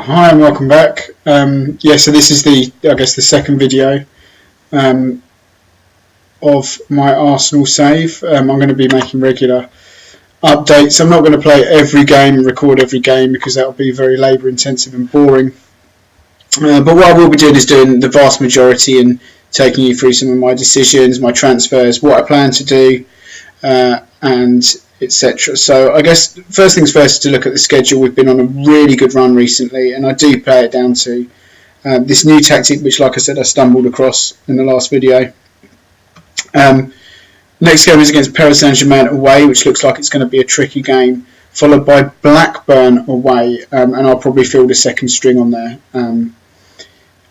Hi and welcome back. So this is the second video of my Arsenal save. I'm going to be making regular updates. I'm not going to play every game and record every game because that will be very labour intensive and boring. But what I will be doing is doing the vast majority and taking you through some of my decisions, my transfers, what I plan to do, and etc. So I guess first things first is to look at the schedule. We've been on a really good run recently, and I do play it down to this new tactic, which, like I said, I stumbled across in the last video. Next game is against PSG Saint-Germain away, which looks like it's going to be a tricky game, followed by Blackburn away, and I'll probably field a second string on there.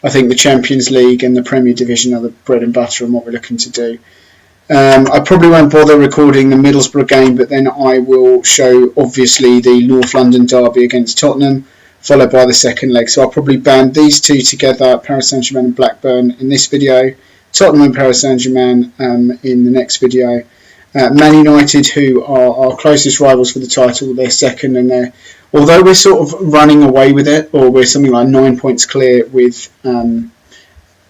I think the Champions League and the Premier Division are the bread and butter and what we're looking to do. I probably won't bother recording the Middlesbrough game, but then I will show, obviously, the North London derby against Tottenham, followed by the second leg. So I'll probably band these two together, Paris Saint-Germain and Blackburn, in this video, Tottenham and Paris Saint-Germain in the next video. Man United, who are our closest rivals for the title, they're second, and although we're sort of running away with it, or we're something like 9 points clear with, and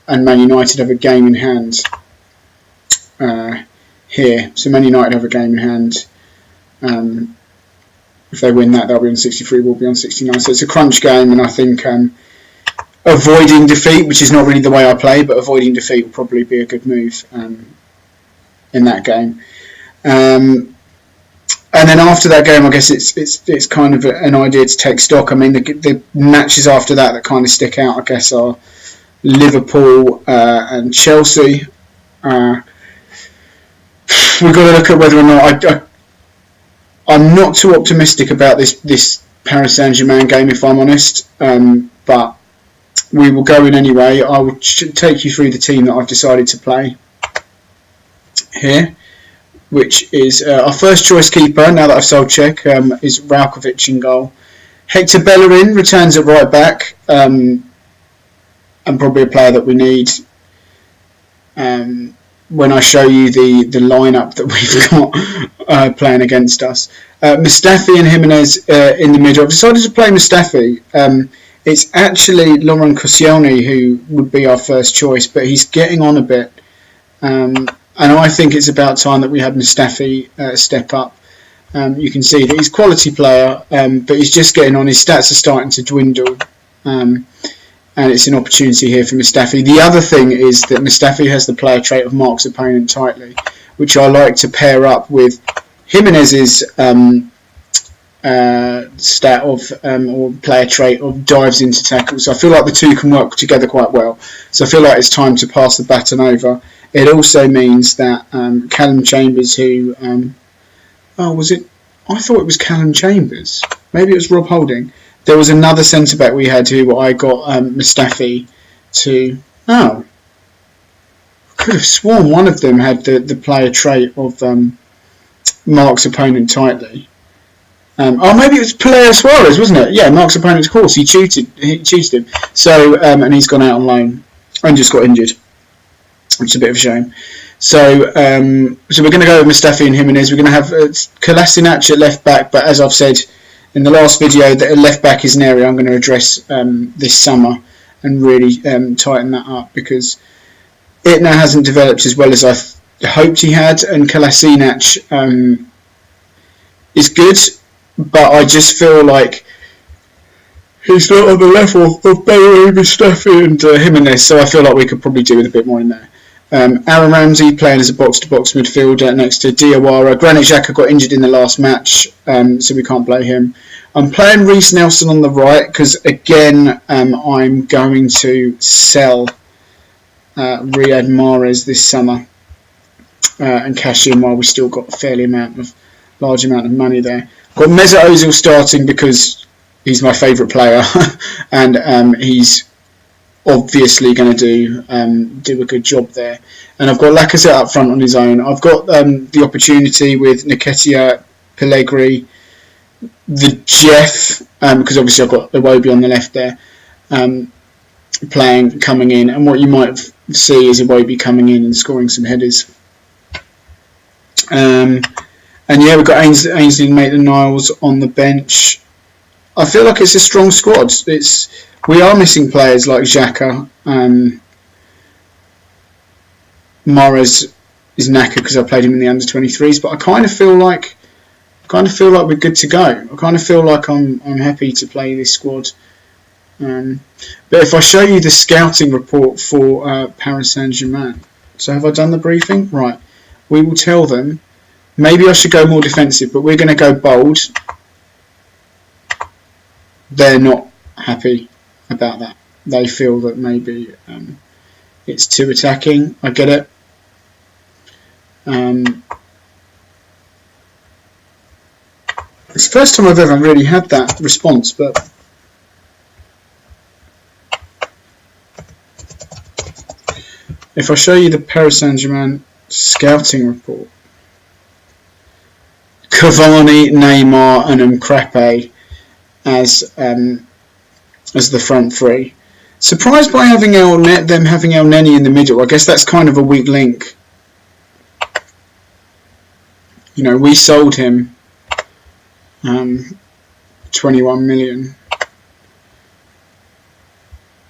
Man United have a game in hand. Here, so Man United have a game in hand. If they win that, they'll be on 63, we'll be on 69. So it's a crunch game, and I think avoiding defeat, which is not really the way I play, but avoiding defeat will probably be a good move in that game. And then after that game, I guess it's kind of an idea to take stock. I mean, the matches after that kind of stick out, I guess, are Liverpool and Chelsea. We've got to look at whether or not I'm not too optimistic about this Paris Saint-Germain game, if I'm honest. But we will go in anyway. I will take you through the team that I've decided to play here, which is our first choice keeper, now that I've sold check, is Ralkovic in goal. Hector Bellerin returns at right back, and probably a player that we need when I show you the lineup that we've got playing against us. Mustafi and Jimenez in the middle. I've decided to play Mustafi. It's actually Laurent Koscielny who would be our first choice, but he's getting on a bit. And I think it's about time that we had Mustafi step up. You can see that he's a quality player, but he's just getting on. His stats are starting to dwindle. And it's an opportunity here for Mustafi. The other thing is that Mustafi has the player trait of marks opponent tightly, which I like to pair up with Jimenez's stat of or player trait of dives into tackles. So I feel like the two can work together quite well. So I feel like it's time to pass the baton over. It also means that Callum Chambers, who was it? I thought it was Callum Chambers. Maybe it was Rob Holding. There was another centre back we had who I got Mustafi to. Oh, I could have sworn one of them had the player trait of marks opponent tightly. Maybe it was Pelea Suarez, wasn't it? Yeah, marks opponent's course. He cheated him. So and he's gone out on loan and just got injured, which is a bit of a shame. So we're going to go with Mustafi and Jimenez. We're going to have Kolasinac at left back, but as I've said in the last video, that left back is an area I'm going to address this summer and really tighten that up, because it now hasn't developed as well as I hoped he had, and Kolasinac is good, but I just feel like he's not on the level of Bellerin, Mustafi and Jimenez, so I feel like we could probably do with a bit more in there. Aaron Ramsey playing as a box-to-box midfielder next to Diawara. Granit Xhaka got injured in the last match, so we can't play him. I'm playing Reece Nelson on the right because, again, I'm going to sell Riyad Mahrez this summer and cash in while we still got a large amount of money there. Got Mesut Ozil starting because he's my favourite player and he's obviously going to do a good job there. And I've got Lacazette up front on his own. I've got the opportunity with Nketiah, Pellegrini, the Jeff, because obviously I've got Iwobi on the left there, coming in. And what you might see is Iwobi coming in and scoring some headers. And yeah, we've got Ainsley Maitland-Niles on the bench. I feel like it's a strong squad. We are missing players like Xhaka. Morris is knackered because I played him in the under-23s, but I kind of feel like we're good to go. I kind of feel like I'm happy to play this squad. But if I show you the scouting report for Paris Saint-Germain, so have I done the briefing? Right. We will tell them, maybe I should go more defensive, but we're going to go bold. They're not happy about that. They feel that maybe it's too attacking. I get it. It's the first time I've ever really had that response, but if I show you the Paris Saint-Germain scouting report, Cavani, Neymar and Mbappe as the front three. Surprised by having them having El Neni in the middle. I guess that's kind of a weak link. You know, we sold him 21 million.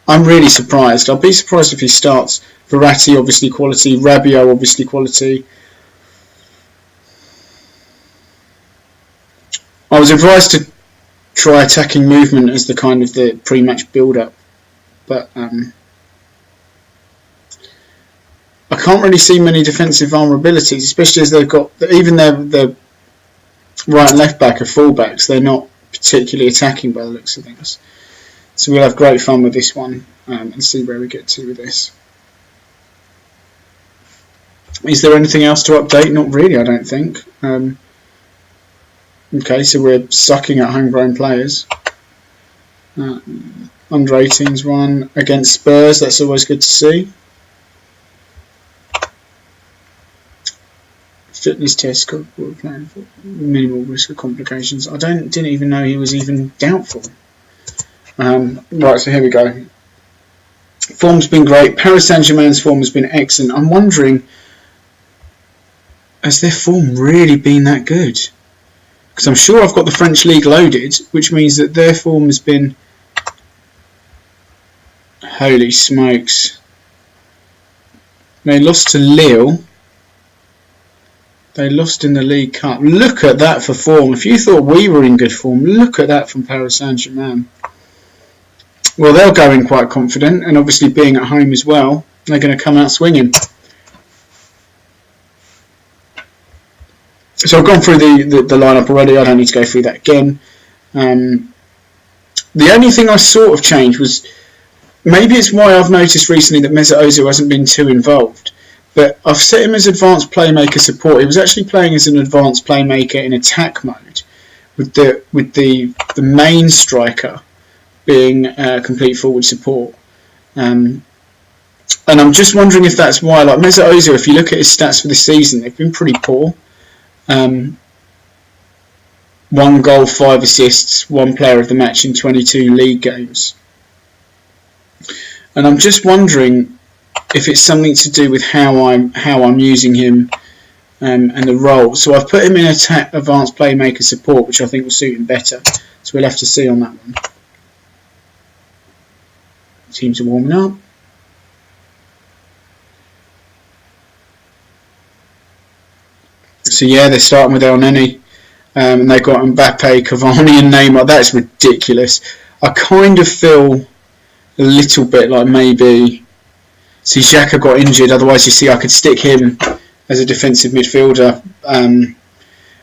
I'm really surprised. I'll be surprised if he starts. Verratti obviously quality, Rabiot obviously quality. I was advised to try attacking movement as the kind of the pre-match build-up, but I can't really see many defensive vulnerabilities, especially as they've got even their right and left back are fullbacks. They're not particularly attacking by the looks of things. So we'll have great fun with this one and see where we get to with this. Is there anything else to update? Not really, I don't think. Okay, so we're sucking at homegrown players. Under 18s one against Spurs, that's always good to see. Fitness test, we're playing for minimal risk of complications. I didn't even know he was even doubtful. Right, so here we go. Form's been great. Paris Saint-Germain's form has been excellent. I'm wondering, has their form really been that good? Because I'm sure I've got the French league loaded, which means that their form has been... Holy smokes. They lost to Lille. They lost in the League Cup. Look at that for form. If you thought we were in good form, look at that from Paris Saint-Germain. Well, they'll go in quite confident, and obviously being at home as well, they're going to come out swinging. So I've gone through the lineup already. I don't need to go through that again. The only thing I sort of changed was, maybe it's why I've noticed recently that Mesut Ozil hasn't been too involved, but I've set him as advanced playmaker support. He was actually playing as an advanced playmaker in attack mode, with the main striker being complete forward support. And I'm just wondering if that's why, like Mesut Ozil, if you look at his stats for this season, they've been pretty poor. 1 goal, 5 assists, 1 player of the match in 22 league games. And I'm just wondering if it's something to do with how I'm using him and the role. So I've put him in attack, advanced playmaker support, which I think will suit him better. So we'll have to see on that one. Teams are warming up. So yeah, they're starting with El Neni. And they've got Mbappe, Cavani and Neymar. That's ridiculous. I kind of feel a little bit like maybe... See, Xhaka got injured. Otherwise, you see, I could stick him as a defensive midfielder.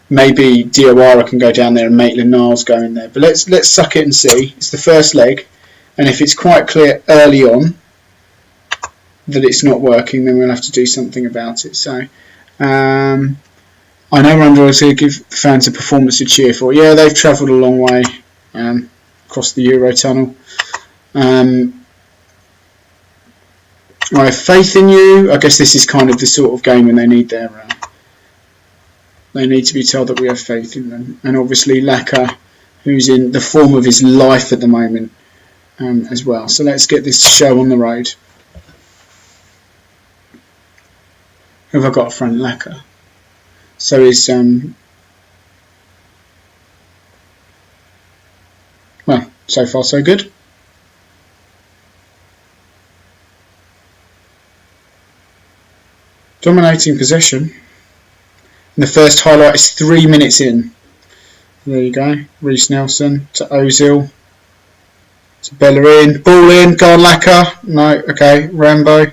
Maybe Diawara can go down there and Maitland-Niles go in there. But let's suck it and see. It's the first leg. And if it's quite clear early on that it's not working, then we'll have to do something about it. So... I know we're under to give fans a performance to cheer for. Yeah, they've travelled a long way across the Eurotunnel. I have faith in you. I guess this is kind of the sort of game when they need they need to be told that we have faith in them. And obviously Laka, who's in the form of his life at the moment as well. So let's get this show on the road. Who have I got front? Laka. So is So far, so good. Dominating possession. And the first highlight is 3 minutes in. There you go. Reece Nelson to Ozil. To Bellerin. Ball in. Go on, Laka. No, okay. Rambo.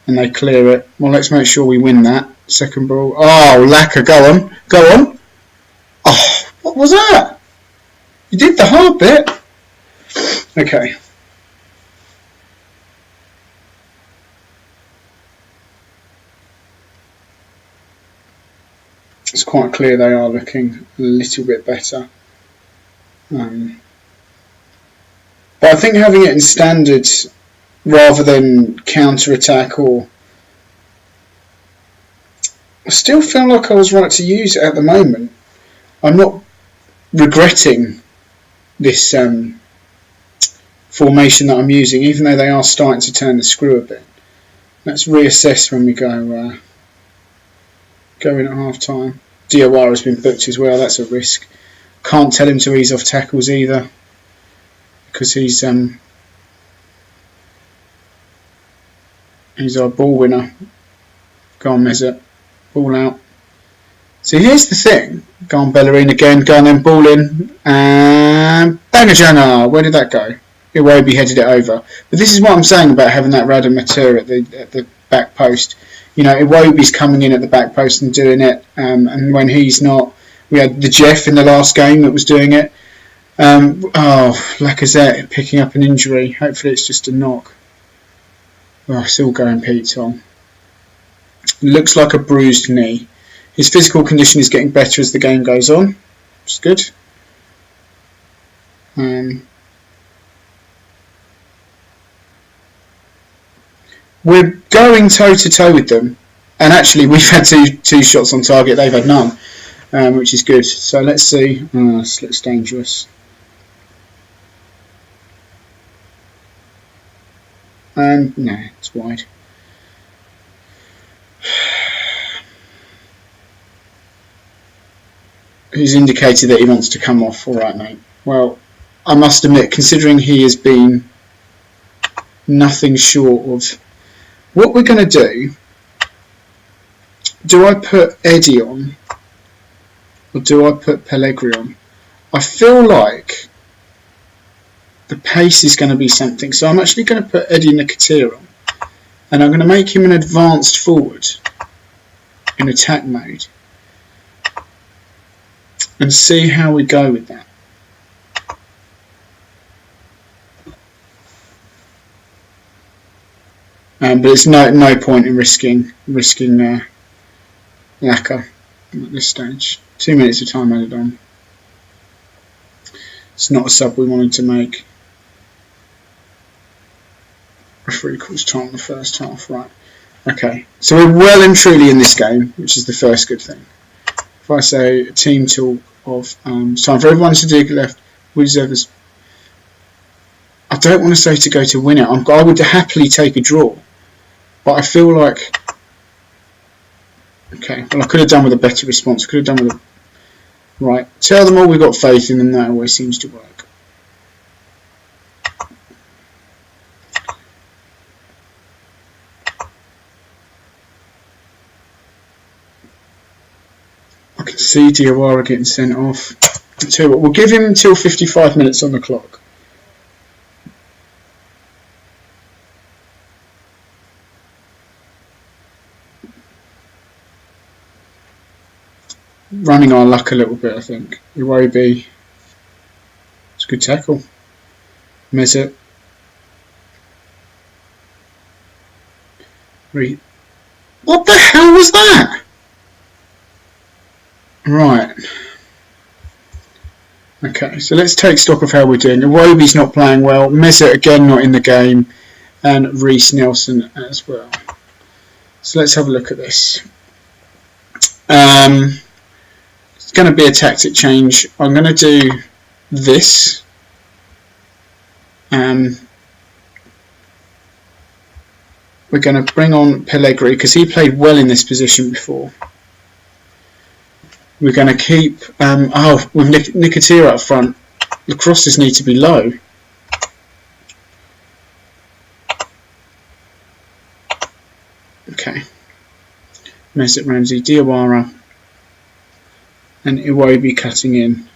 And they clear it. Well, let's make sure we win that. Second ball. Oh, Laka, go on. Go on. Oh, what was that? You did the hard bit. Okay. It's quite clear they are looking a little bit better. But I think having it in standard rather than counter-attack, or I still feel like I was right to use it at the moment. I'm not regretting this formation that I'm using, even though they are starting to turn the screw a bit. Let's reassess when we go in at half time. DOR has been booked as well, that's a risk. Can't tell him to ease off tackles either, because he's our ball winner. Go on, Mesut. Ball out. So here's the thing. Go on, Bellerin again. Go on, then ball in. And Bangajana. Where did that go? Iwobi headed it over. But this is what I'm saying about having that Rada Matur at the back post. You know, Iwobi's coming in at the back post and doing it. And when he's not, we had the Jeff in the last game that was doing it. Lacazette picking up an injury. Hopefully it's just a knock. Oh, still going Pete on. Looks like a bruised knee. His physical condition is getting better as the game goes on, which is good. We're going toe-to-toe with them. And actually, we've had two shots on target. They've had none, which is good. So let's see. This looks dangerous. And no, it's wide. He's indicated that he wants to come off. All right, mate. Well, I must admit, considering he has been nothing short of what we're going to do I put Eddie on or do I put Pellegrini on? I feel like the pace is going to be something, so I'm actually going to put Eddie Nketiah on, and I'm going to make him an advanced forward in attack mode and see how we go with that. But there's no point in risking Laka at this stage. 2 minutes of time added on. It's not a sub we wanted to make. Referee calls time in the first half, right? Okay, so we're well and truly in this game, which is the first good thing. If I say a team talk of time for everyone to dig left, we deserve this. I don't want to say to go to win it. I would happily take a draw, but I feel like, okay, well I could have done with a better response. I could have done with a right. Tell them all we've got faith in them. That always seems to work. I can see Diawara getting sent off. I'll tell you what, we'll give him until 55 minutes on the clock. Running our luck a little bit, I think. Iwobi. It's a good tackle. Mesut. What the hell was that? Right. Okay, so let's take stock of how we're doing. Iwobi's not playing well. Mesut again not in the game. And Reece Nelson as well. So let's have a look at this. It's going to be a tactic change. I'm going to do this. We're going to bring on Pellegrini because he played well in this position before. We're going to keep with Nketiah up front. The crosses need to be low. Okay. Mesut Ramsey, Diawara, and Iwobi cutting in.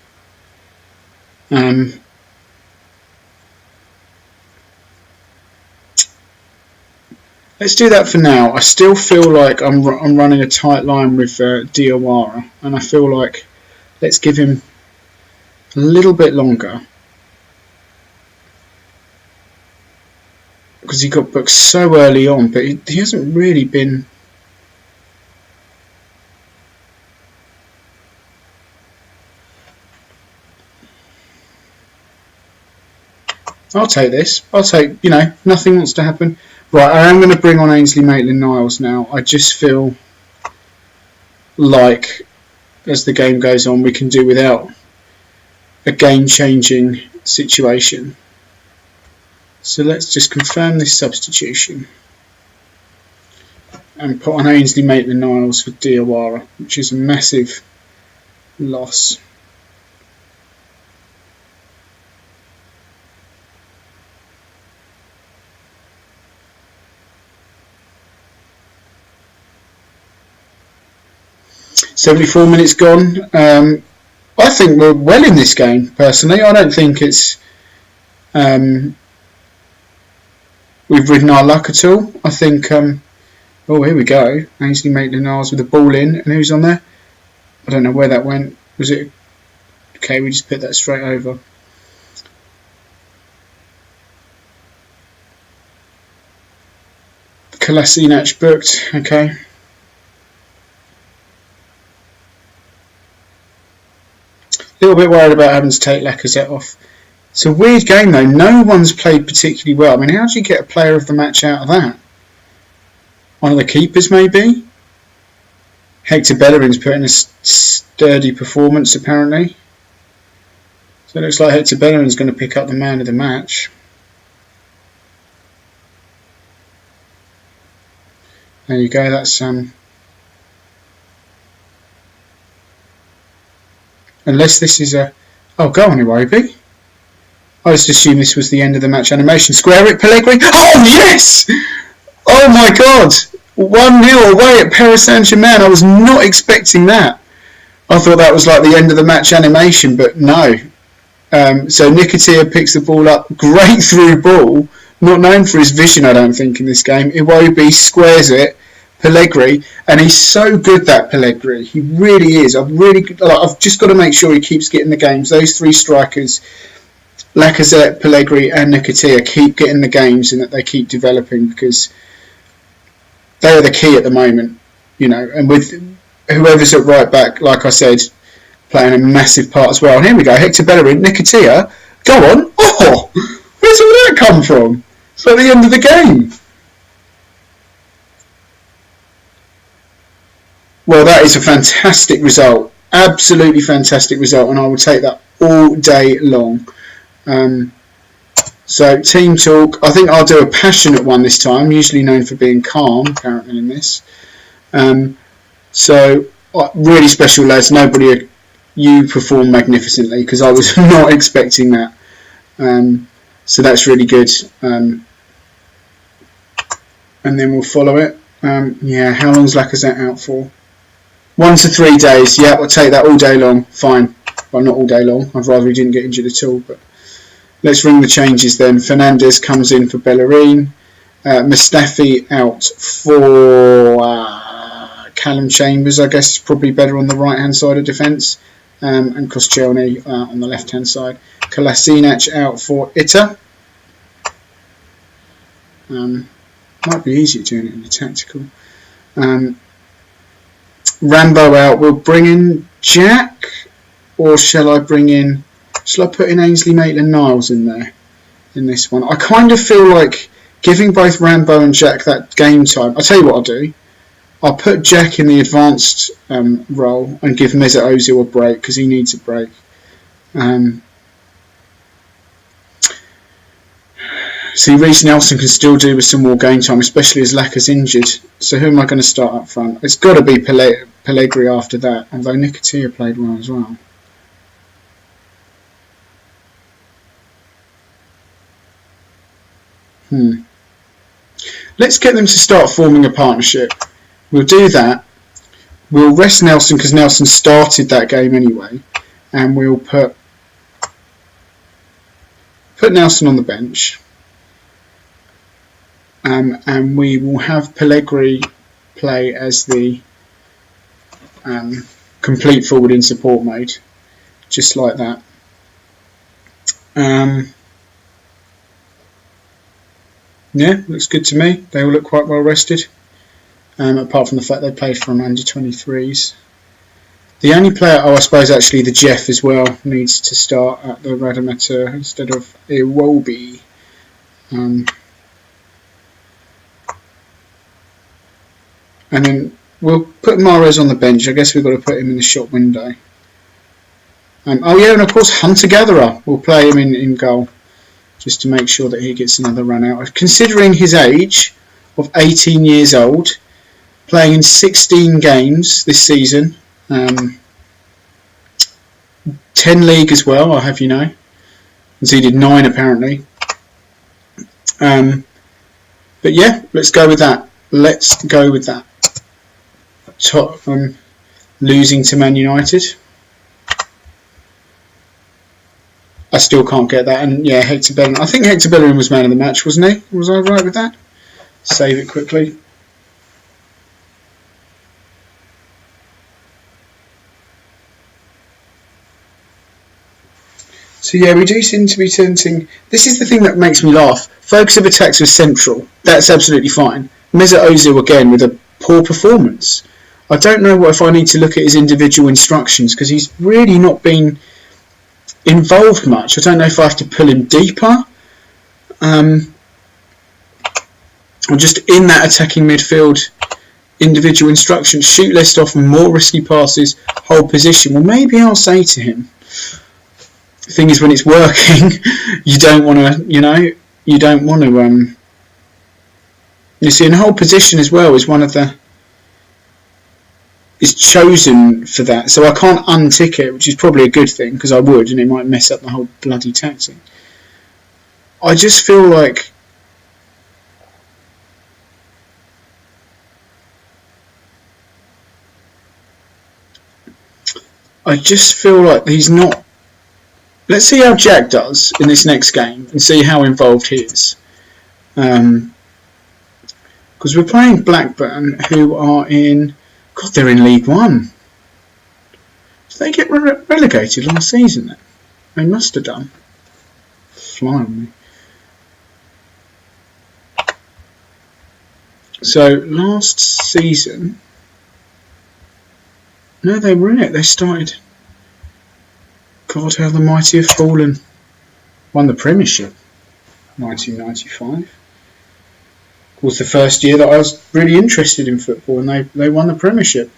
Let's do that for now. I still feel like I'm running a tight line with Diawara, and I feel like let's give him a little bit longer because he got booked so early on, but he hasn't really been. I'll take this. I'll take, nothing wants to happen. Right, I am going to bring on Ainsley Maitland-Niles now. I just feel like as the game goes on, we can do without a game-changing situation. So let's just confirm this substitution and put on Ainsley Maitland-Niles for Diawara, which is a massive loss. "74 minutes gone." I think we're well in this game, personally. I don't think it's we've ridden our luck at all. I think oh, here we go. Ainsley Maitland-Niles with the ball in, and who's on there? I don't know where that went. Was it? Okay, we just put that straight over. Kolasinac booked. Okay. A little bit worried about having to take Lacazette off. It's a weird game though. No one's played particularly well. I mean, how do you get a player of the match out of that? One of the keepers, maybe? Hector Bellerin's put in a sturdy performance, apparently. So it looks like Hector Bellerin's going to pick up the man of the match. There you go. That's unless this is a... Oh, go on, Iwobi. I just assumed this was the end of the match animation. Square it, Pellegrini. Oh, yes! Oh, my God. 1-0 away at Paris Saint-Germain. I was not expecting that. I thought that was like the end of the match animation, but no. So Nketiah picks the ball up. Great through ball. Not known for his vision, I don't think, in this game. Iwobi squares it. Pellegrini, and he's so good, that Pellegrini. He really is. I've just got to make sure he keeps getting the games. Those three strikers, Lacazette, Pellegrini, and Nketiah, keep getting the games and that they keep developing because they are the key at the moment, And with whoever's at right back, like I said, playing a massive part as well. And here we go, Hector Bellerin, Nketiah, go on. Oh, where's all that come from? It's like the end of the game. Well, that is a fantastic result. Absolutely fantastic result, and I will take that all day long. So, team talk. I think I'll do a passionate one this time, usually known for being calm, apparently, in this. So, really special, lads. You performed magnificently, because I was not expecting that. So, that's really good. And then we'll follow it. How long's Lacazette out for? 1 to 3 days. Yeah, I'll take that all day long. Fine. Well, not all day long. I'd rather he didn't get injured at all. But let's ring the changes then. Fernandes comes in for Bellerin. Mustafi out for Callum Chambers. I guess probably better on the right-hand side of defence. And Koscielny on the left-hand side. Kolasinac out for Ita. Might be easier doing it in the tactical. Rambo out. We'll bring in Jack, or shall I put in Ainsley Maitland-Niles in there in this one? I kind of feel like giving both Rambo and Jack that game time. I'll tell you what I'll do. I'll put Jack in the advanced role and give Mesut Ozil a break because he needs a break. See, Reece Nelson can still do with some more game time, especially as Lacazzette's injured. So who am I going to start up front? It's got to be Pellegrini after that, although Nketiah played well as well. Let's get them to start forming a partnership. We'll do that. We'll rest Nelson because Nelson started that game anyway, and we'll put Nelson on the bench, and we will have Pellegrini play as the complete forward in support mode, just like that. Yeah, looks good to me. They all look quite well rested, apart from the fact they played from under 23s. The only player, I suppose actually the Jeff as well, needs to start at the Radamateur instead of Iwobi. And then we'll put Mahrez on the bench. I guess we've got to put him in the shop window. Oh yeah, and of course Hunter-Gatherer. We'll play him in goal, just to make sure that he gets another run out. Considering his age of 18 years old, playing in 16 games this season, 10 league as well, I'll have you know. As he did 9 apparently. But yeah, let's go with that. Let's go with that. Losing to Man United. I still can't get that. And yeah, Hector Bellerin. I think Hector Bellerin was man of the match, wasn't he? Was I right with that? Save it quickly. So yeah, we do seem to be tempting. This is the thing that makes me laugh. Focus of attacks was central. That's absolutely fine. Mesut Ozil again with a poor performance. I don't know if I need to look at his individual instructions because he's really not been involved much. I don't know if I have to pull him deeper. Or just in that attacking midfield, individual instructions, shoot less often, more risky passes, hold position. Well, maybe I'll say to him, the thing is when it's working, you don't want to, you don't want to, you see, and hold position as well is one of the, is chosen for that, so I can't untick it, which is probably a good thing because I would, and it might mess up the whole bloody tactic. I just feel like he's not. Let's see how Jack does in this next game and see how involved he is. Because we're playing Blackburn, who are in. God, they're in League One. Did they get relegated last season then? They must have done. Fly on me. So, last season... No, they were in it. They started... God, how the mighty have fallen. Won the Premiership. 1995. Was the first year that I was really interested in football, and they won the Premiership.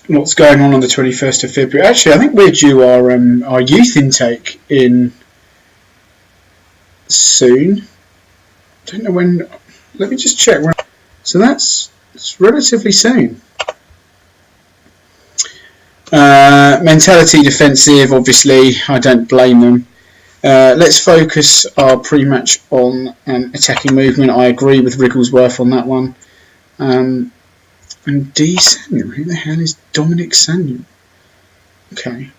What's going on the 21st of February? Actually, I think we're due our youth intake in soon. I don't know when. Let me just check. So it's relatively soon. Mentality defensive, obviously. I don't blame them. Let's focus our pre-match on attacking movement. I agree with Wrigglesworth on that one. And D. Samuel, who the hell is Dominic Samuel? Okay.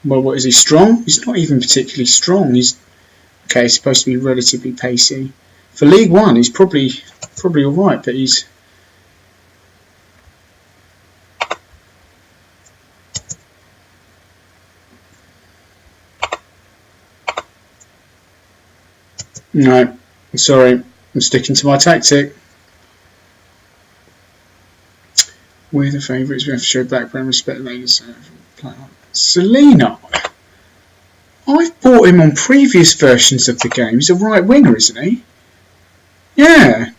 Well, what is he, strong? He's not even particularly strong. He's supposed to be relatively pacey. For League One, he's probably alright, but he's... No, sorry, I'm sticking to my tactic. We're the favourites. We have to show Blackburn respect. Ladies, Selena. I've bought him on previous versions of the game. He's a right winger, isn't he? Yeah.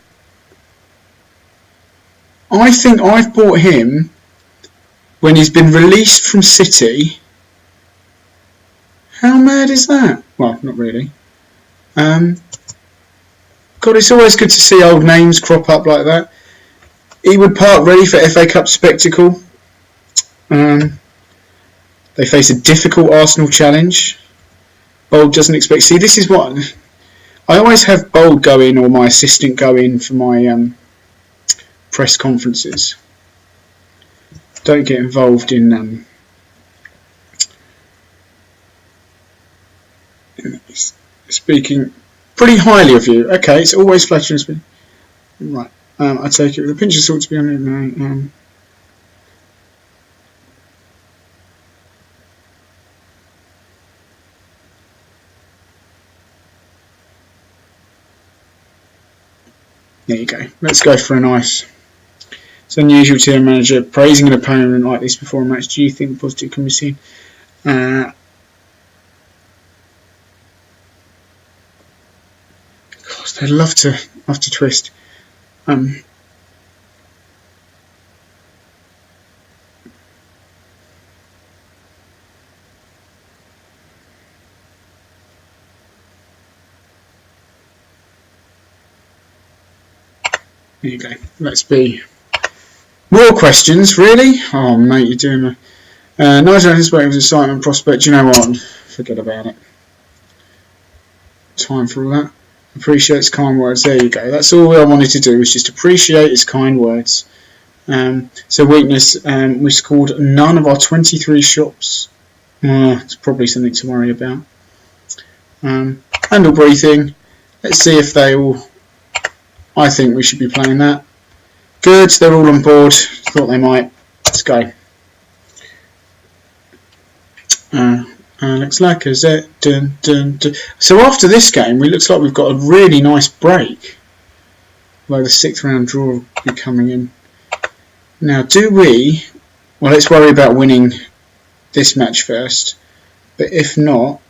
I think I've bought him when he's been released from City. How mad is that? Well, not really. God, it's always good to see old names crop up like that. Ewood Park ready for FA Cup spectacle. They face a difficult Arsenal challenge. Bold doesn't expect... See, this is what... I always have Bold go in, or my assistant go in for my press conferences. Don't get involved in speaking pretty highly of you. Okay, it's always flattering. Right, I take it with a pinch of salt to be honest. There you go. Let's go for a nice. It's unusual to hear a manager praising an opponent like this before a match. Do you think positive can be seen? Gosh, they'd love to twist. There you go. Let's be more questions, really. Oh, mate, you're doing a Nigel Hisbake was excitement prospect. You know what? Forget about it. Time for all that. Appreciates kind words. There you go. That's all I wanted to do, was just appreciate his kind words. So weakness. We scored none of our 23 shots. It's probably something to worry about. Handle breathing. Let's see if they all. I think we should be playing that. Good, they're all on board. Thought they might. Let's go. Alex Lacazette. Dun, dun, dun. So after this game, it looks like we've got a really nice break. Although the 6th round draw will be coming in. Now, do we... Well, let's worry about winning this match first. But if not,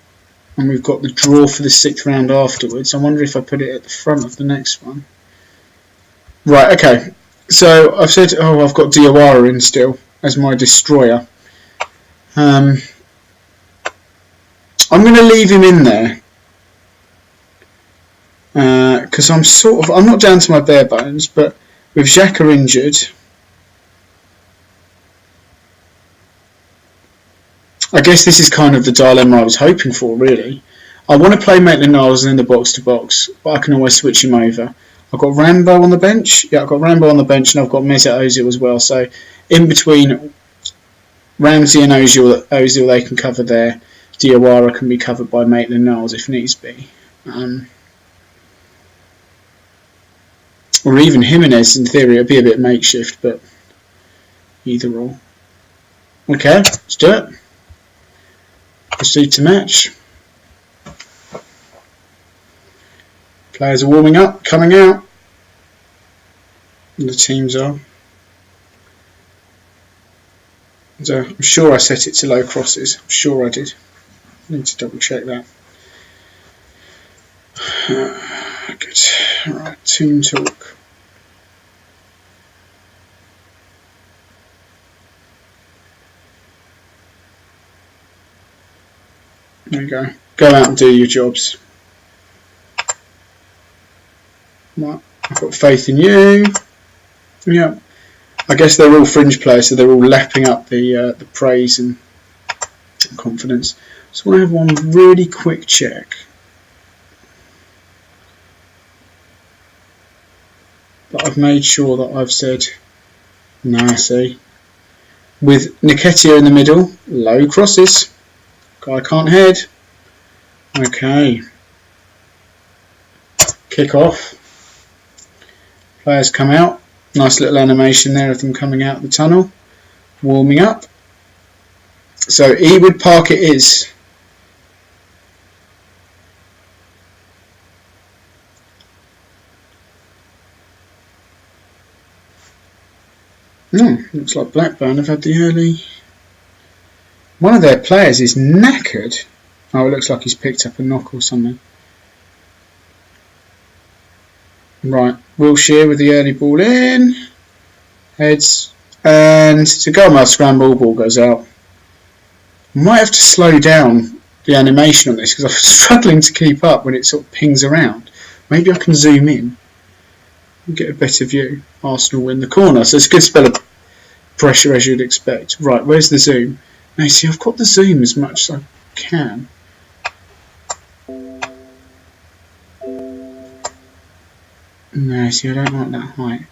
and we've got the draw for the 6th round afterwards, I wonder if I put it at the front of the next one. Right, okay. So I've said, I've got Diawara in still as my destroyer. I'm going to leave him in there because I'm not down to my bare bones, but with Xhaka injured, I guess this is kind of the dilemma I was hoping for, really. I want to play Maitland-Niles in the box-to-box, but I can always switch him over. I've got Rambo on the bench. Yeah, I've got Rambo on the bench, and I've got Mesut Ozil as well. So in between Ramsey and Ozil, they can cover there. Diawara can be covered by Maitland-Niles if needs be. Or even Jimenez, in theory. It'd be a bit makeshift, but either or. Okay, let's do it. Proceed to match. Players are warming up, coming out. And the teams are. So I'm sure I set it to low crosses. I'm sure I did. I need to double check that. Good. Alright, team talk. There you go. Go out and do your jobs. Right. I've got faith in you. Yeah. I guess they're all fringe players, so they're all lapping up the praise and confidence. So I want to have one really quick check. But I've made sure that I've said, nah, see. With Nketiah in the middle, low crosses. Guy can't head. Okay. Kick off. Players come out. Nice little animation there of them coming out of the tunnel. Warming up. So Ewood Park it is. Looks like Blackburn have had the early... One of their players is knackered. Oh, it looks like he's picked up a knock or something. Right, Wilshere with the early ball in. Heads. And to go on my scramble, ball goes out. Might have to slow down the animation on this because I'm struggling to keep up when it sort of pings around. Maybe I can zoom in and get a better view. Arsenal win the corner, so it's a good spell of pressure as you'd expect. Right, where's the zoom? Now see, I've got the zoom as much as I can. No, see, I don't like that height.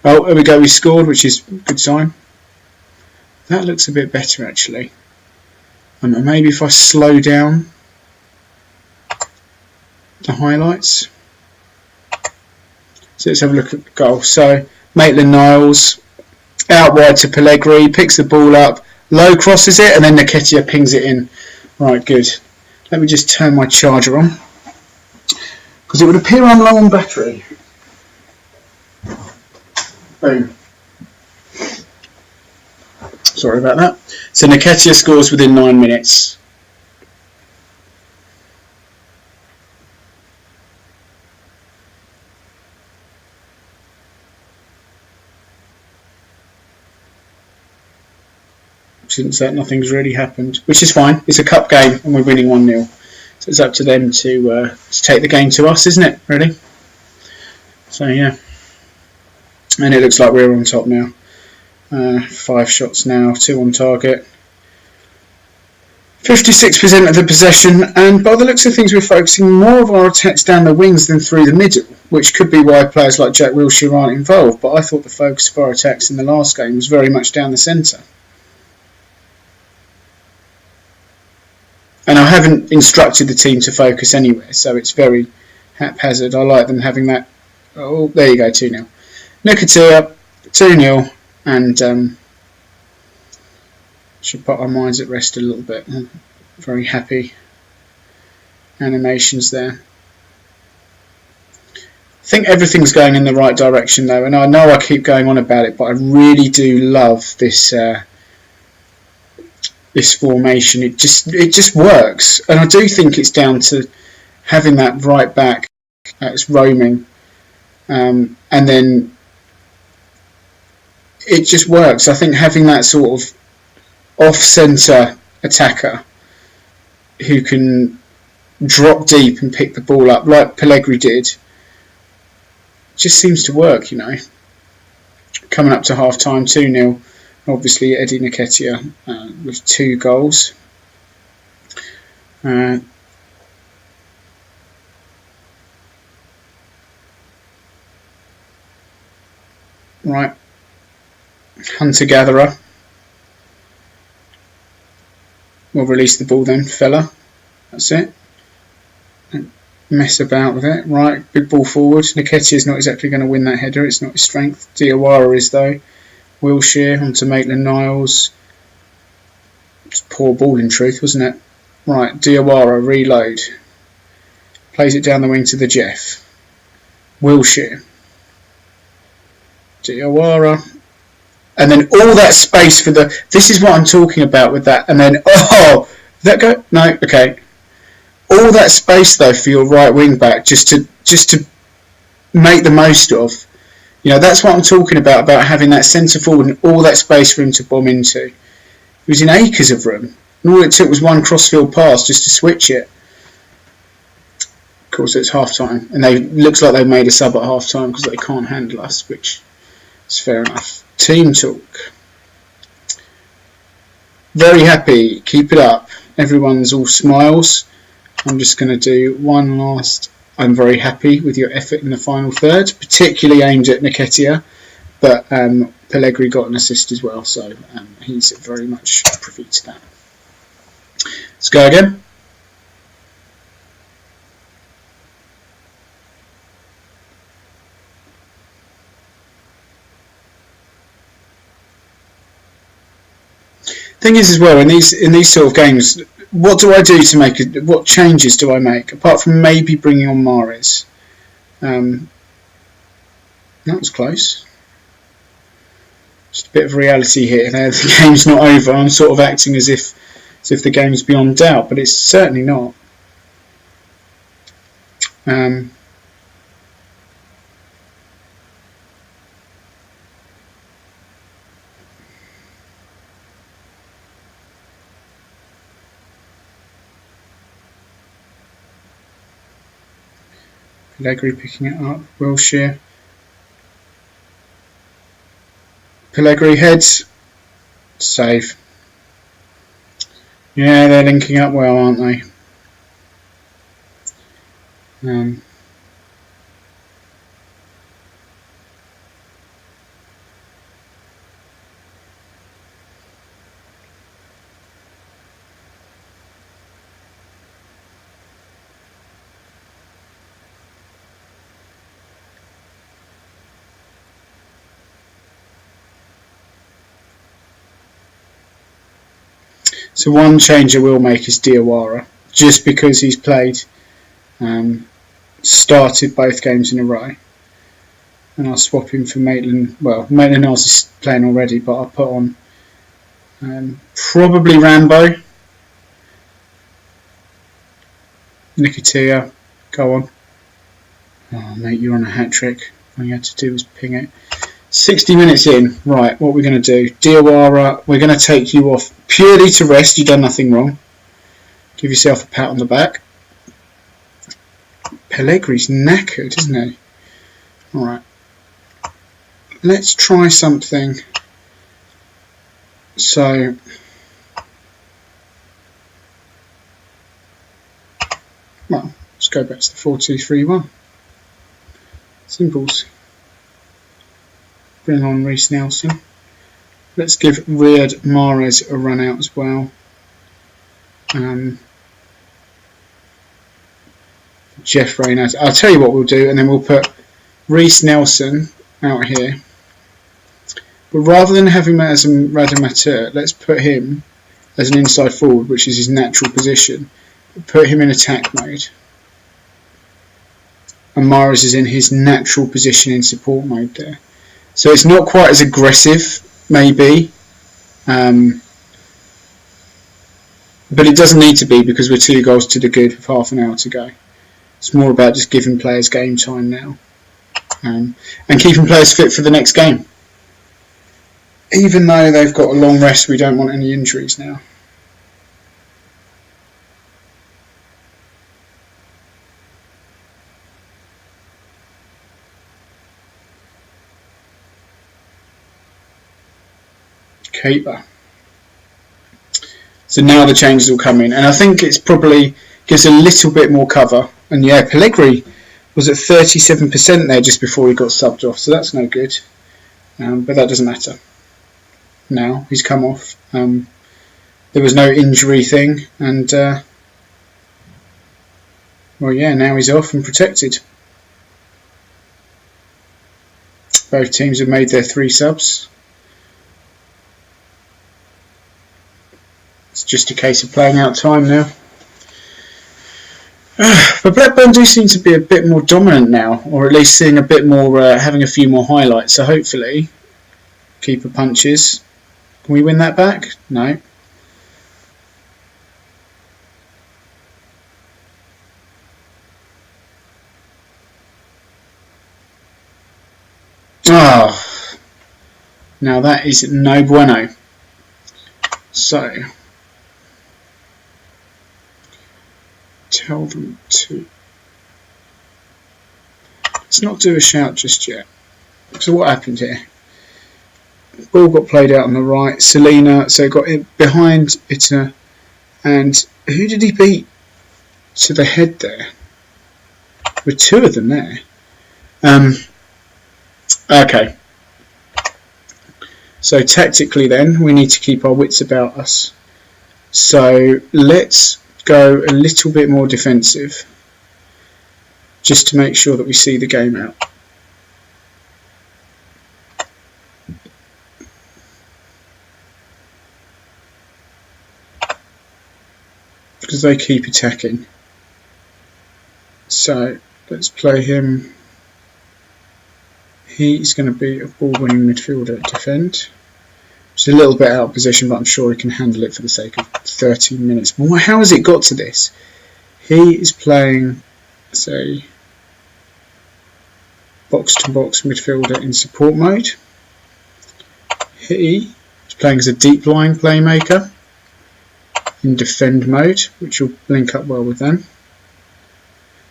Oh, there we go, we scored, which is a good sign. That looks a bit better actually. Maybe if I slow down the highlights. So let's have a look at the goal. So Maitland-Niles out wide to Pellegrini, picks the ball up, low crosses it, and then Nketiah pings it in. Right, good. Let me just turn my charger on, because it would appear I'm low on battery. Boom. Sorry about that. So Nketiah scores within 9 minutes. Since that, nothing's really happened, which is fine. It's a cup game and we're winning 1-0. So it's up to them to take the game to us, isn't it, really? So yeah. And it looks like we're on top now. 5 shots now, 2 on target. 56% of the possession, and by the looks of things we're focusing more of our attacks down the wings than through the middle, which could be why players like Jack Wilshere aren't involved, but I thought the focus of our attacks in the last game was very much down the centre. And I haven't instructed the team to focus anywhere, so it's very haphazard. I like them having that. Oh, there you go, 2-0. Nketiah, 2-0, and should put our minds at rest a little bit. Very happy animations there. I think everything's going in the right direction though, and I know I keep going on about it, but I really do love this this formation. It just works, and I do think it's down to having that right back that's roaming, and then it just works. I think having that sort of off-centre attacker who can drop deep and pick the ball up like Pellegrini did just seems to work, you know. Coming up to half-time, 2-0. Obviously Eddie Nketiah with 2 goals. Right. Hunter-gatherer. We'll release the ball then, fella. That's it. Don't mess about with it. Right, big ball forward. Nketiah is not exactly going to win that header. It's not his strength. Diawara is though. Wilshere onto Maitland-Niles. It's a poor ball in truth, wasn't it? Right, Diawara, reload. Plays it down the wing to the Jeff. Wilshere. Diawara. And then all that space for the... This is what I'm talking about with that. And then, oh, did that go? No, okay. All that space though for your right wing back, just to make the most of. You know, that's what I'm talking about having that centre forward and all that space for him to bomb into. He was in acres of room, and all it took was one crossfield pass just to switch it. Of course, it's half time, and looks like they've made a sub at half time because they can't handle us, which is fair enough. Team talk. Very happy. Keep it up. Everyone's all smiles. I'm just going to do one last. I'm very happy with your effort in the final third, particularly aimed at Nketiah, but Pellegrini got an assist as well, so he's very much privy to that. Let's go again. Thing is as well, in these sort of games, what do I do to make it? What changes do I make apart from maybe bringing on Mahrez? That was close. Just a bit of reality here. The game's not over. I'm sort of acting as if the game's beyond doubt, but it's certainly not. Pellegrini picking it up. Wilshere. Pellegrini heads. Save. Yeah, they're linking up well, aren't they? So one change I will make is Diawara, just because he's played, started both games in a row. And I'll swap him for Maitland. Well, Maitland-Niles is playing already, but I'll put on probably Rambo. Nicotia, go on. Oh, mate, you're on a hat-trick. All you had to do was ping it. 60 minutes in. Right, what we're going to do. Diawara, we're going to take you off purely to rest. You've done nothing wrong. Give yourself a pat on the back. Pellegrini's knackered, isn't he? Alright. Let's try something. So, well, let's go back to the 4-2-3-1. Simples. Bring on Reece Nelson. Let's give Riyad Mahrez a run out as well. Jeff Reynolds. I'll tell you what we'll do, and then we'll put Reece Nelson out here. But rather than have him as a Radamateur, let's put him as an inside forward, which is his natural position. Put him in attack mode. And Mahrez is in his natural position in support mode there. So it's not quite as aggressive, maybe. But it doesn't need to be, because we're 2 goals to the good with half an hour to go. It's more about just giving players game time now. And keeping players fit for the next game. Even though they've got a long rest, we don't want any injuries now. Keeper. So now the changes will come in, and I think it's probably gives a little bit more cover. And yeah, Pellegrini was at 37% there just before he got subbed off, so that's no good. But that doesn't matter. Now he's come off. There was no injury thing, and well, yeah, now he's off and protected. Both teams have made their 3 subs. It's just a case of playing out time now. But Blackburn do seem to be a bit more dominant now, or at least seeing a bit more, having a few more highlights. So hopefully, keeper punches. Can we win that back? No. Oh, now that is no bueno. So, tell them to. Let's not do a shout just yet. So what happened here? Ball got played out on the right. Selena, so got it behind Itta, and who did he beat to the head there? There were 2 of them there. Okay. So tactically then, we need to keep our wits about us. So let's go a little bit more defensive, just to make sure that we see the game out. Because they keep attacking. So let's play him. He's going to be a ball-winning midfielder at defend. It's a little bit out of position, but I'm sure he can handle it for the sake of 13 minutes. Well, how has it got to this? He is playing, say, box-to-box midfielder in support mode. He is playing as a deep-lying playmaker in defend mode, which will link up well with them.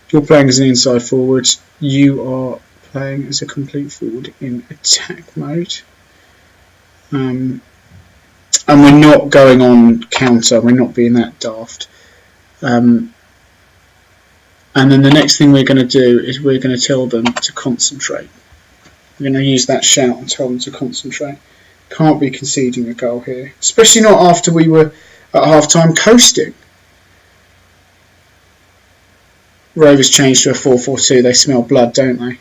You're playing as an inside forward. You are playing as a complete forward in attack mode. And we're not going on counter. We're not being that daft. And then the next thing we're going to do is we're going to tell them to concentrate. We're going to use that shout and tell them to concentrate. Can't be conceding a goal here, especially not after we were at half-time coasting. Rovers changed to a 4-4-2. They smell blood, don't they?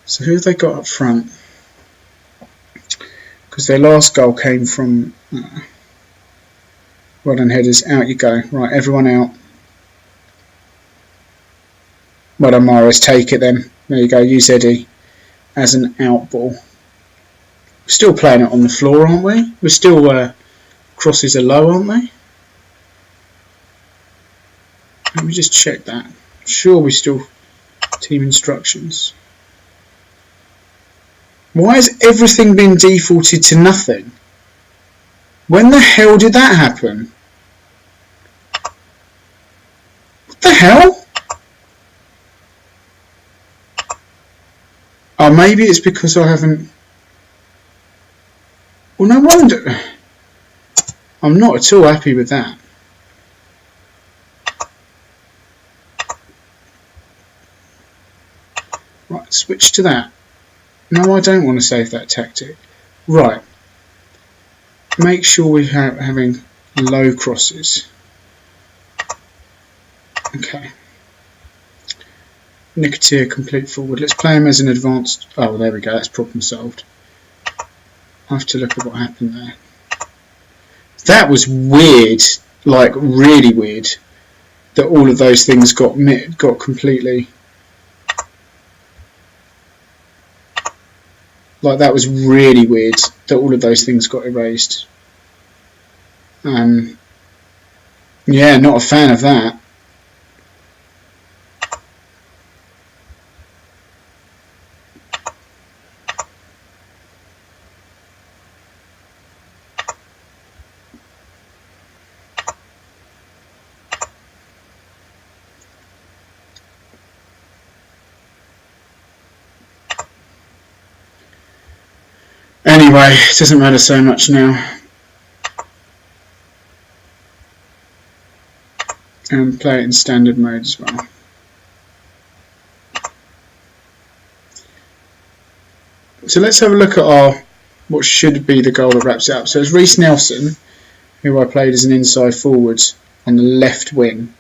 So who have they got up front? Because their last goal came from... well done, headers. Out you go. Right, everyone out. Well done, Mahrez. Take it then. There you go. Use Eddie as an out ball. We're still playing it on the floor, aren't we? We're still... crosses are low, aren't they? Let me just check that. Sure, we still team instructions. Why has everything been defaulted to nothing? When the hell did that happen? What the hell? Oh, maybe it's because I haven't... Well, no wonder. I'm not at all happy with that. Right, switch to that. No, I don't want to save that tactic. Right. Make sure we're having low crosses. Okay. Nicotia complete forward. Let's play him as an advanced... Oh, there we go. That's problem solved. I have to look at what happened there. That was weird. Like, really weird. That all of those things got completely... Like, that was really weird that all of those things got erased. Yeah, not a fan of that. Anyway, it doesn't matter so much now. And play it in standard mode as well. So let's have a look at what should be the goal that wraps it up. So it's Reece Nelson, who I played as an inside forward on the left wing.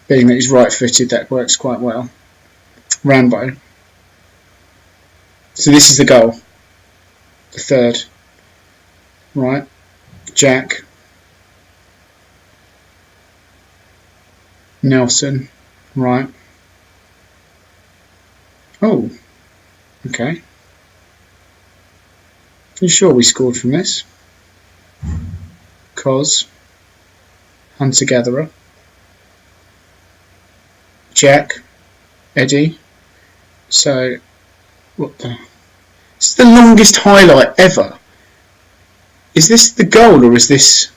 Being that he's right-footed, that works quite well. Rambo. So this is the goal. The third. Right. Jack. Nelson. Right. Oh. Okay. You sure we scored from this? Cos. Hunter-gatherer. Jack. Eddie. So, what the... This is the longest highlight ever. Is this the goal or is this...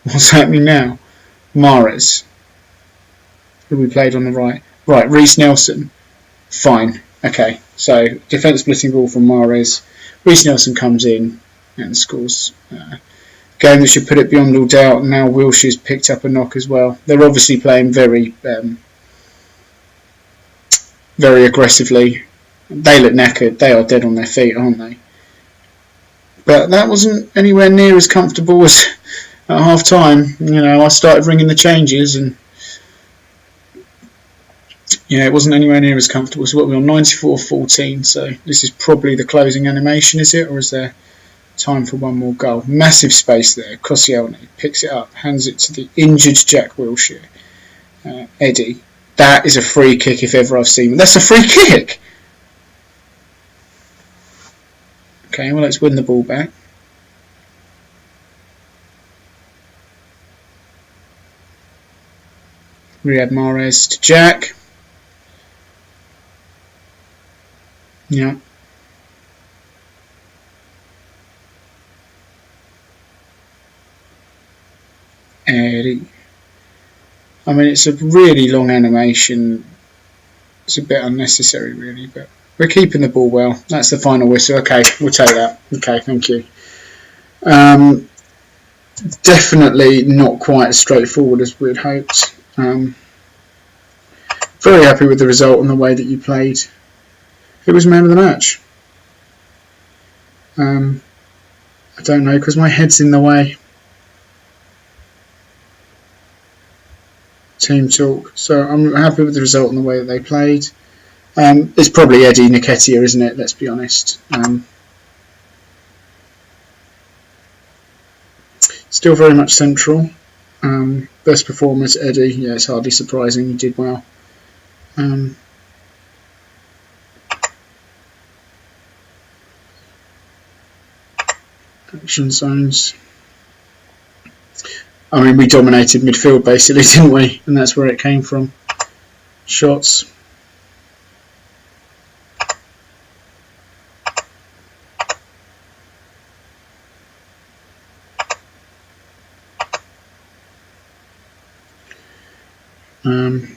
What's happening now? Mahrez. Who we played on the right. Right, Reece Nelson. Fine. Okay, so defence splitting ball from Mahrez. Reece Nelson comes in and scores. Game that should put it beyond all doubt. Now Wilshire's picked up a knock as well. They're obviously playing very aggressively. They look knackered. They are dead on their feet, aren't they? But that wasn't anywhere near as comfortable as at half time. You know, I started ringing the changes and yeah, it wasn't anywhere near as comfortable. So what we're on 94-14. So this is probably the closing animation, is it? Or is there time for one more goal? Massive space there. Koscielny picks it up, hands it to the injured Jack Wilshere. Eddie. That is a free kick if ever I've seen one. That's a free kick! Okay, well, let's win the ball back. Riyad Mahrez to Jack. Yeah. Eddie. I mean, it's a really long animation. It's a bit unnecessary, really, but we're keeping the ball well. That's the final whistle. Okay, we'll take that. Okay, thank you. Definitely not quite as straightforward as we'd hoped. Very happy with the result and the way that you played. Who was man of the match? I don't know, because my head's in the way. Team talk. So I'm happy with the result and the way that they played. It's probably Eddie Nketiah, isn't it? Let's be honest. Still very much central. Best performance, Eddie. Yeah, it's hardly surprising. He did well. Action zones. I mean, we dominated midfield basically, didn't we? And that's where it came from. Shots.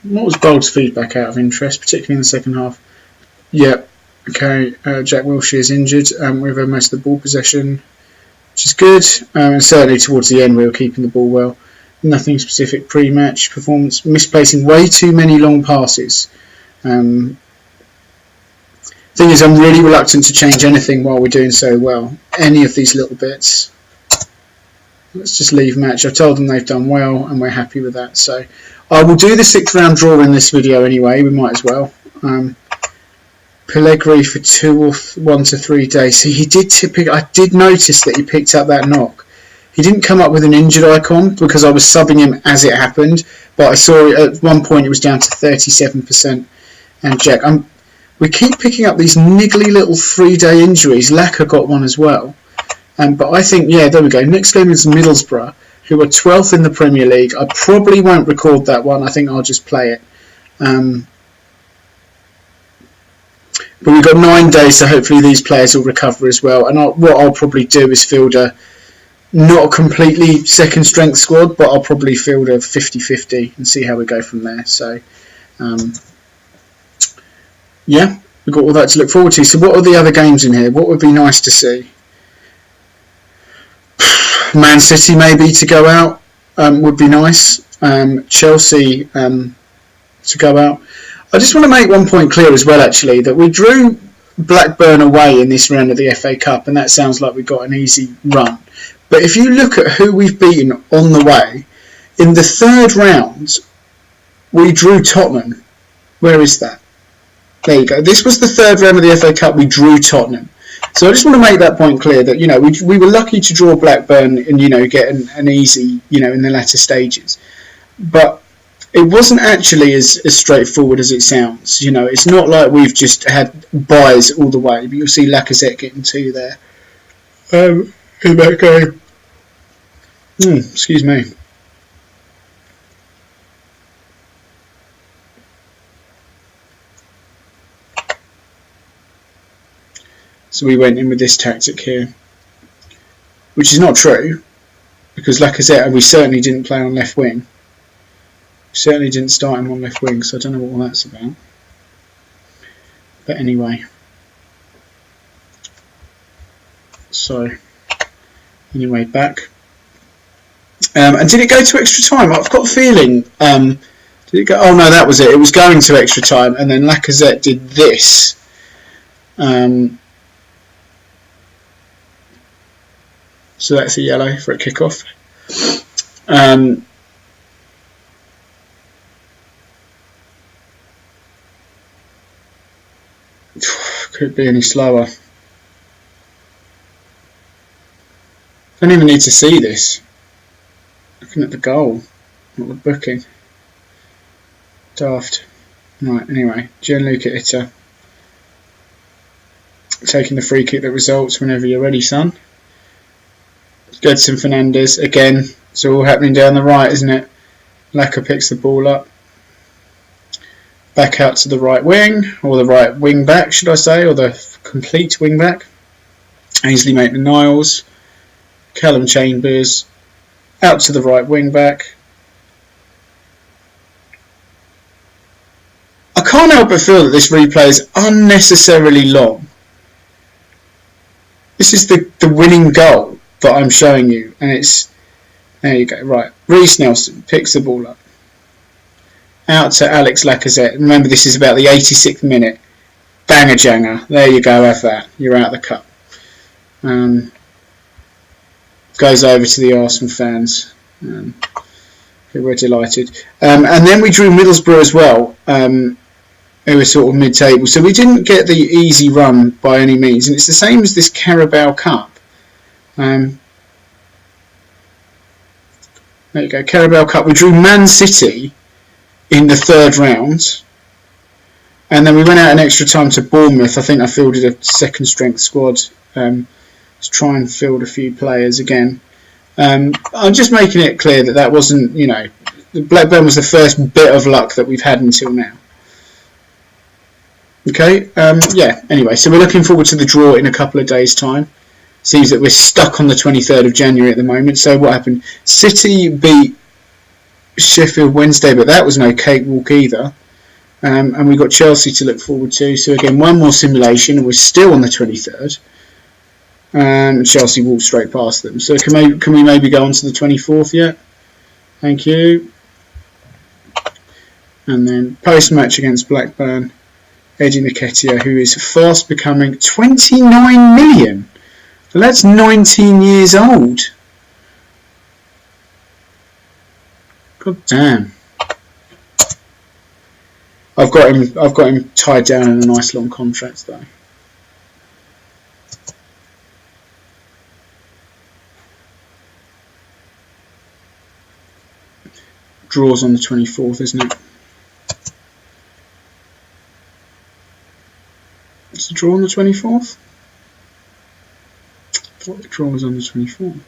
What was Bold's feedback out of interest, particularly in the second half? Yep. Okay. Jack Wilshere is injured. We've had most of the ball possession, which is good. And certainly towards the end, we were keeping the ball well. Nothing specific pre-match performance. Misplacing way too many long passes. Thing is, I'm really reluctant to change anything while we're doing so well. Any of these little bits. Let's just leave match. I've told them they've done well, and we're happy with that. So I will do the 6th round draw in this video anyway. We might as well. Pellegrini for 1 to 3 days. See, he did I did notice that he picked up that knock. He didn't come up with an injured icon because I was subbing him as it happened. But I saw it at one point it was down to 37%. And Jack, we keep picking up these niggly little 3-day injuries. Laka got one as well. But I think, yeah, there we go. Next game is Middlesbrough, who are 12th in the Premier League. I probably won't record that one. I think I'll just play it. But we've got 9 days, so hopefully these players will recover as well. And what I'll probably do is field not a completely second strength squad, but I'll probably field a 50-50 and see how we go from there. So, yeah, we've got all that to look forward to. So what are the other games in here? What would be nice to see? Man City maybe to go out would be nice. Chelsea to go out. I just want to make one point clear as well, actually, that we drew Blackburn away in this round of the FA Cup, and that sounds like we got an easy run. But if you look at who we've beaten on the way, in the 3rd round, we drew Tottenham. Where is that? There you go. This was the 3rd round of the FA Cup. We drew Tottenham. So I just want to make that point clear that, you know, we were lucky to draw Blackburn and, you know, get an easy, you know, in the latter stages. But it wasn't actually as straightforward as it sounds. You know, it's not like we've just had buys all the way. But you'll see Lacazette getting 2 there in that game. Excuse me. So we went in with this tactic here, which is not true, because Lacazette, we certainly didn't play on left wing. We certainly didn't start him on left wing, so I don't know what all that's about. But anyway. So, anyway, back. And did it go to extra time? I've got a feeling. Did it go? Oh no, that was it. It was going to extra time, and then Lacazette did this. So that's a yellow for a kick-off. Could it be any slower? I don't even need to see this. Looking at the goal, not the booking. Daft. Right, anyway, Gianluca Itta. Taking the free kick that results whenever you're ready, son. Gedson Fernandez, again, it's all happening down the right, isn't it? Laka picks the ball up. Back out to the right wing, or the right wing back, should I say, or the complete wing back. Ainsley Maitland-Niles. Callum Chambers. Out to the right wing back. can't help but feel that this replay is unnecessarily long. This is the winning goal that I'm showing you, and it's, there you go, right. Reece Nelson picks the ball up. Out to Alex Lacazette. Remember, this is about the 86th minute. Banger janger. There you go, have that. You're out of the cup. Goes over to the Arsenal fans, who were delighted. And then we drew Middlesbrough as well, who were sort of mid-table. So we didn't get the easy run by any means. And it's the same as this Carabao Cup. There you go, Carabao Cup. We drew Man City in the third round. And then we went out in extra time to Bournemouth. I think I fielded a second strength squad to try and field a few players again. I'm just making it clear that wasn't, Blackburn was the first bit of luck that we've had until now. Okay, anyway, so we're looking forward to the draw in a couple of days' time. Seems that we're stuck on the 23rd of January at the moment. So what happened? City beat Sheffield Wednesday, but that was no cakewalk either. And we got Chelsea to look forward to. So again, one more simulation, and we're still on the 23rd. Chelsea walked straight past them. So can we maybe go on to the 24th yet? Thank you. And then post-match against Blackburn, Eddie Nketiah, who is fast becoming 29 million. Well, that's 19 years old. God damn. I've got him tied down in a nice long contract though. Draws on the 24th, isn't it? It's the draw on the 24th? I thought the draw was on the 24th.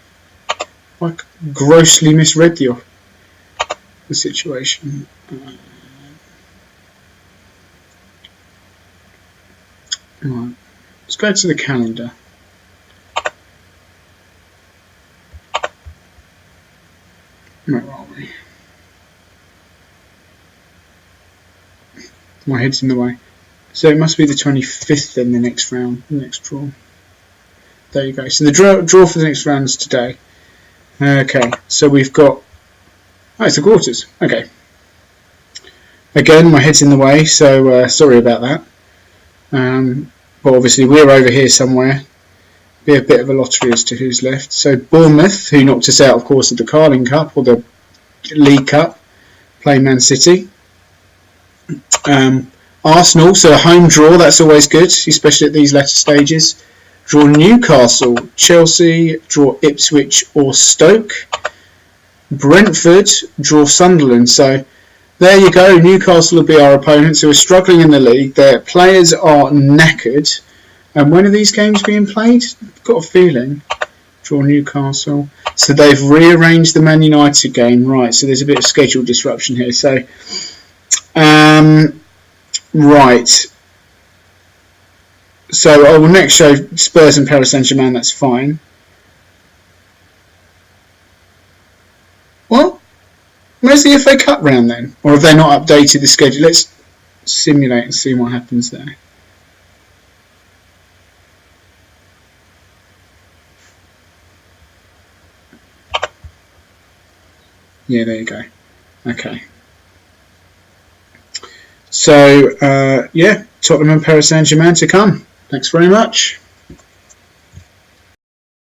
I grossly misread the situation. Right. Let's go to the calendar. Where are we? My head's in the way. So it must be the 25th then, the next round, the next draw. There you go. So the draw for the next round is today. Okay, so we've got... Oh, it's the quarters. Okay. Again, my head's in the way, so sorry about that. But obviously we're over here somewhere. Be a bit of a lottery as to who's left. So Bournemouth, who knocked us out, of course, of the Carling Cup or the League Cup, play Man City. Arsenal, so a home draw, that's always good, especially at these latter stages. Draw Newcastle, Chelsea, draw Ipswich or Stoke. Brentford, draw Sunderland. So there you go, Newcastle will be our opponents who are struggling in the league. Their players are knackered. And when are these games being played? I've got a feeling. Draw Newcastle. So they've rearranged the Man United game. Right, so there's a bit of schedule disruption here. So, right. So I will next show Spurs and Paris Saint-Germain, that's fine. What? Where's the FA Cup round then? Or have they not updated the schedule? Let's simulate and see what happens there. Yeah, there you go. Okay. So, yeah, Tottenham and Paris Saint-Germain to come. Thanks very much.